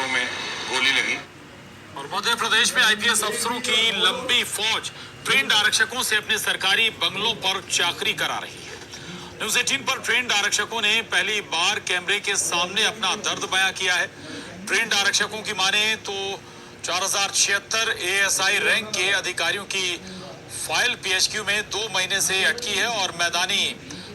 पैरों में गोली लगी। और मध्य प्रदेश में आईपीएस अफसरों की लंबी फौज ट्रेंड आरक्षकों से अपने सरकारी बंगलों पर चाकरी करा रही है। न्यूज 18 पर ट्रेंड आरक्षकों ने पहली बार कैमरे के सामने अपना दर्द बयां किया है। ट्रेंड आरक्षकों की माने तो 4076 एएसआई रैंक के अधिकारियों की फाइल पीएचक्यू में 2 महीने से अटकी है और मैदानी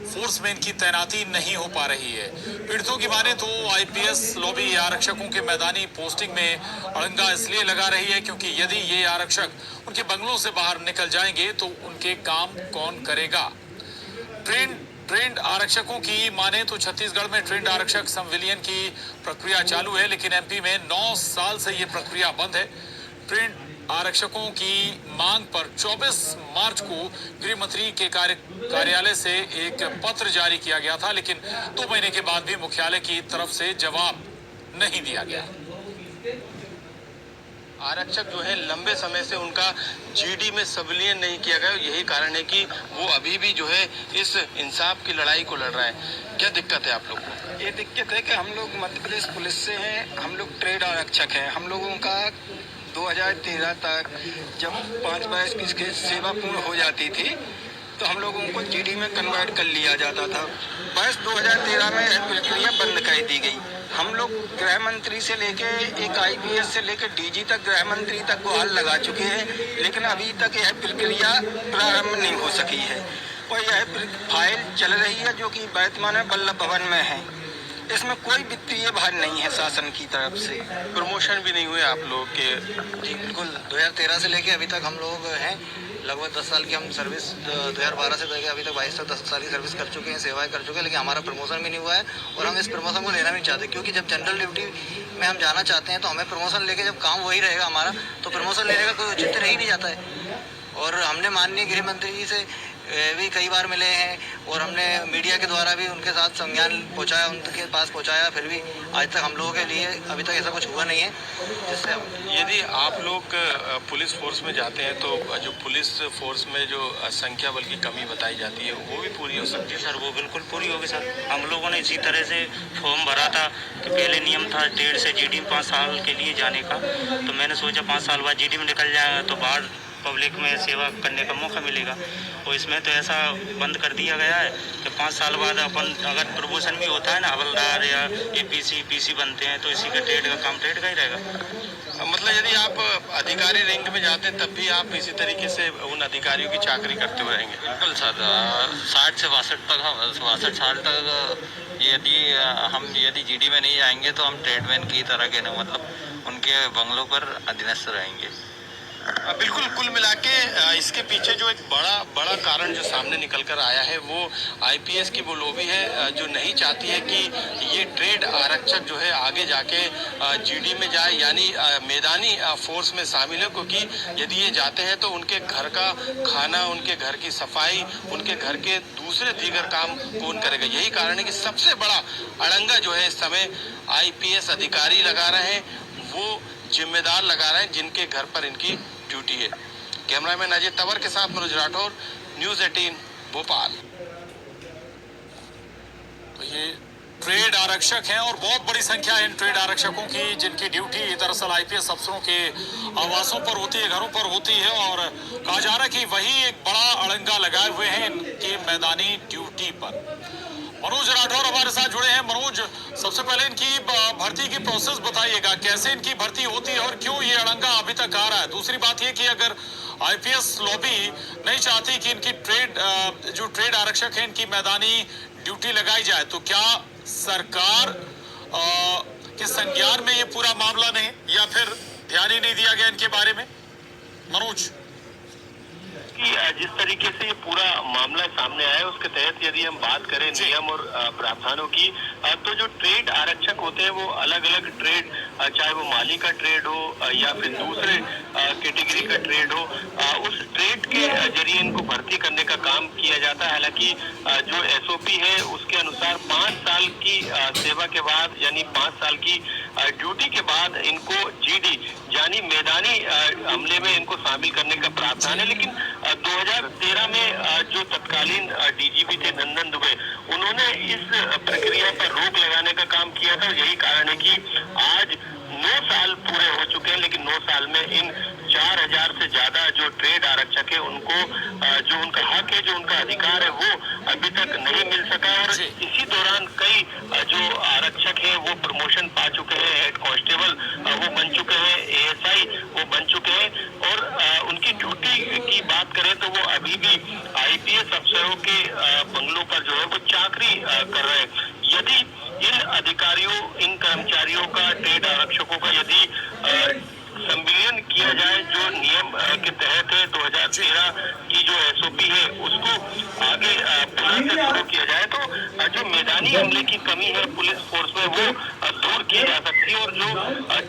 फोर्स में इनकी तैनाती नहीं हो पा रही है। पीड़ितों की माने तो आईपीएस लॉबी आरक्षकों के मैदानी पोस्टिंग में अड़ंगा इसलिए लगा रही है क्योंकि यदि ये आरक्षक उनके बंगलों से बाहर निकल जाएंगे तो उनके काम कौन करेगा। ट्रेंड आरक्षकों की माने तो छत्तीसगढ़ में ट्रेंड आरक्षक संविलियन की प्रक्रिया चालू है, लेकिन एमपी में 9 साल से ये प्रक्रिया बंद है। ट्रेंड आरक्षकों की मांग पर 24 मार्च को गृह मंत्री के कार्यालय से एक पत्र जारी किया गया था, लेकिन 2 महीने के बाद भी मुख्यालय की तरफ से जवाब नहीं दिया गया। आरक्षक जो है लंबे समय से उनका जीडी में संविलियन नहीं किया गया, यही कारण है कि वो अभी भी जो है इस इंसाफ की लड़ाई को लड़ रहा है। क्या दिक्कत है आप लोग को? ये दिक्कत है कि हम लोग मध्य प्रदेश पुलिस से हैं, हम लोग ट्रेड आरक्षक हैं। हम लोगों का 2013 तक जब 5 वर्ष की सेवा पूर्ण हो जाती थी तो हम लोगों को जीडी में कन्वर्ट कर लिया जाता था। वर्ष 2013 में यह प्रक्रिया बंद कर दी गई। हम लोग गृह मंत्री से लेके एक आईपीएस से लेकर डीजी तक गृह मंत्री तक गुहार लगा चुके हैं, लेकिन अभी तक यह प्रक्रिया प्रारंभ नहीं हो सकी है और यह फाइल चल रही है जो कि वर्तमान में वल्लभ भवन में है। इसमें कोई वित्तीय भार नहीं है शासन की तरफ से। प्रमोशन भी नहीं हुए आप लोग के? जी बिल्कुल, 2013 से लेके अभी तक हम लोग हैं, लगभग 10 साल की हम सर्विस 2012 से लेकर अभी तक 22 तक 10 साल की सर्विस कर चुके हैं, सेवाएं कर चुके हैं, लेकिन हमारा प्रमोशन भी नहीं हुआ है और हम इस प्रमोशन को लेना भी नहीं चाहते क्योंकि जब जनरल ड्यूटी में हम जाना चाहते हैं तो हमें प्रमोशन लेके जब काम वही रहेगा हमारा, तो प्रमोशन लेने का कोई औचित्य रह ही नहीं जाता है। और हमने माननीय गृह मंत्री जी से भी कई बार मिले हैं और हमने मीडिया के द्वारा भी उनके साथ संज्ञान पहुंचाया, उनके पास पहुंचाया, फिर भी आज तक हम लोगों के लिए अभी तक ऐसा कुछ हुआ नहीं है। जिससे यदि आप लोग पुलिस फोर्स में जाते हैं तो जो पुलिस फोर्स में जो संख्या बल की कमी बताई जाती है वो भी पूरी हो सकती है? सर वो बिल्कुल पूरी होगी सर। हम लोगों ने इसी तरह से फॉर्म भरा था कि पहले नियम था ट्रेड से जीडी में 5 साल के लिए जाने का, तो मैंने सोचा 5 साल बाद जीडी में निकल जाएगा तो बाहर पब्लिक में सेवा करने का मौका मिलेगा। और इसमें तो ऐसा बंद कर दिया गया है कि 5 साल बाद अपन अगर प्रमोशन भी होता है ना, हवलदार या एपीसी पीसी बनते हैं तो इसी का ट्रेड का काम ट्रेड का ही रहेगा। मतलब यदि आप अधिकारी रैंक में जाते हैं तब भी आप इसी तरीके से उन अधिकारियों की चाकरी करते हुए रहेंगे? बिल्कुल सर, 60 से 62 साल तक यदि जीडी में नहीं जाएंगे तो हम ट्रेडमैन की तरह के ना, मतलब उनके बंगलों पर अधीनस्थ रहेंगे। बिल्कुल, कुल मिला के इसके पीछे जो एक बड़ा कारण जो सामने निकल कर आया है वो आईपीएस की वो लॉबी है जो नहीं चाहती है कि ये ट्रेड आरक्षक जो है आगे जाके जीडी में जाए, यानी मैदानी फोर्स में शामिल है, क्योंकि यदि ये जाते हैं तो उनके घर का खाना, उनके घर की सफाई, उनके घर के दूसरे दीगर काम कौन करेगा। यही कारण है कि सबसे बड़ा अड़ंगा जो है इस समय आईपीएस अधिकारी लगा रहे हैं, वो जिम्मेदार लगा रहे हैं जिनके घर पर इनकी ड्यूटी है। कैमरामैन अजय तंवर के साथ मनोज राठौर, न्यूज 18 भोपाल। तो ये ट्रेड आरक्षक हैं और बहुत बड़ी संख्या है इन ट्रेड आरक्षकों की जिनकी ड्यूटी दरअसल आईपीएस अफसरों के आवासों पर होती है, घरों पर होती है और कहा जा रहा है कि वही एक बड़ा अड़ंगा लगाए हुए हैं इनके मैदानी ड्यूटी पर। मनोज राठौर हमारे साथ जुड़े हैं। मनोज, सबसे पहले इनकी भर्ती की प्रोसेस बताइएगा, कैसे इनकी भर्ती होती है और क्यों ये अड़ंगा अभी तक आ रहा है। दूसरी बात ये कि अगर आईपीएस लॉबी नहीं चाहती कि इनकी जो ट्रेड आरक्षक है इनकी मैदानी ड्यूटी लगाई जाए तो क्या सरकार के संज्ञान में ये पूरा मामला नहीं या फिर ध्यान ही नहीं दिया गया इनके बारे में? मनोज, कि जिस तरीके से ये पूरा मामला सामने आया उसके तहत यदि हम बात करें नियम और प्रावधानों की, तो जो ट्रेड आरक्षक होते हैं वो अलग अलग ट्रेड, चाहे वो माली का ट्रेड हो या फिर दूसरे कैटेगरी का ट्रेड हो, उस ट्रेड के जरिए इनको भर्ती करने का काम किया जाता है। हालांकि जो एसओपी है उसके अनुसार 5 साल की सेवा के बाद, यानी 5 साल की ड्यूटी के बाद इनको जीडी यानी मैदानी हमले में इनको शामिल करने का प्रावधान है। लेकिन 2013 में जो तत्कालीन डीजीपी थे नंदन दुबे, उन्होंने इस प्रक्रिया पर रोक लगाने का काम किया था। यही कारण है कि आज 9 जिसमें इन 4000 से ज्यादा जो ट्रेड आरक्षक है उनको जो उनका हक है, जो उनका अधिकार है, वो अभी तक नहीं मिल सका। और इसी दौरान कई जो आरक्षक है वो प्रमोशन पा चुके हैं, हेड कांस्टेबल वो बन चुके हैं, एएसआई वो बन चुके हैं। और उनकी ड्यूटी की बात करें तो वो अभी भी आईपीएस अफसरों के बंगलों पर जो है वो चाकरी कर रहे हैं। यदि इन अधिकारियों, इन कर्मचारियों का, ट्रेड आरक्षकों का यदि संविलियन किया जाए जो नियम के तहत है, 2013 की जो एसओपी है उसको आगे पुलिस से शुरू किया जाए तो जो मैदानी हमले की कमी है पुलिस फोर्स में वो दूर की जा सकती है। और जो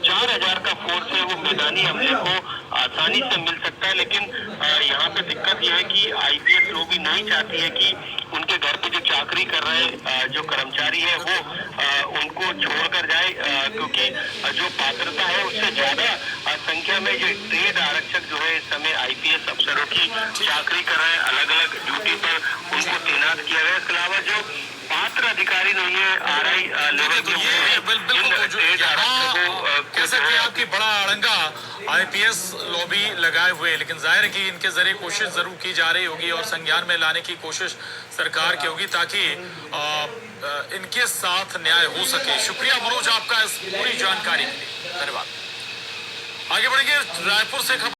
4000 का फोर्स है वो मैदानी हमले को आसानी से मिल सकता है। लेकिन यहाँ पे दिक्कत यह है कि आईपीएस लोग भी नहीं चाहती है कि उनके घर पे जो चाकरी कर रहे जो कर्मचारी है वो उनको छोड़कर जाए, क्योंकि जो पात्रता है उससे ज्यादा संख्या में जो ट्रेड आरक्षक जो है इस समय आईपीएस अफसरों की चाकरी कर रहे हैं, अलग अलग ड्यूटी पर उनको तैनात किया गया है। इसके अलावा जो पात्र अधिकारी नहीं है आरआई लेवल तो ये बिल्कुल कह सकते हैं आपकी बड़ा अड़ंगा आईपीएस लॉबी लगाए हुए, लेकिन जाहिर है कि इनके जरिए कोशिश जरूर की जा रही होगी और संज्ञान में लाने की कोशिश सरकार की होगी ताकि इनके साथ न्याय हो सके। शुक्रिया मनोज आपका इस पूरी जानकारी के लिए, धन्यवाद। आगे बढ़ेंगे रायपुर से खबर।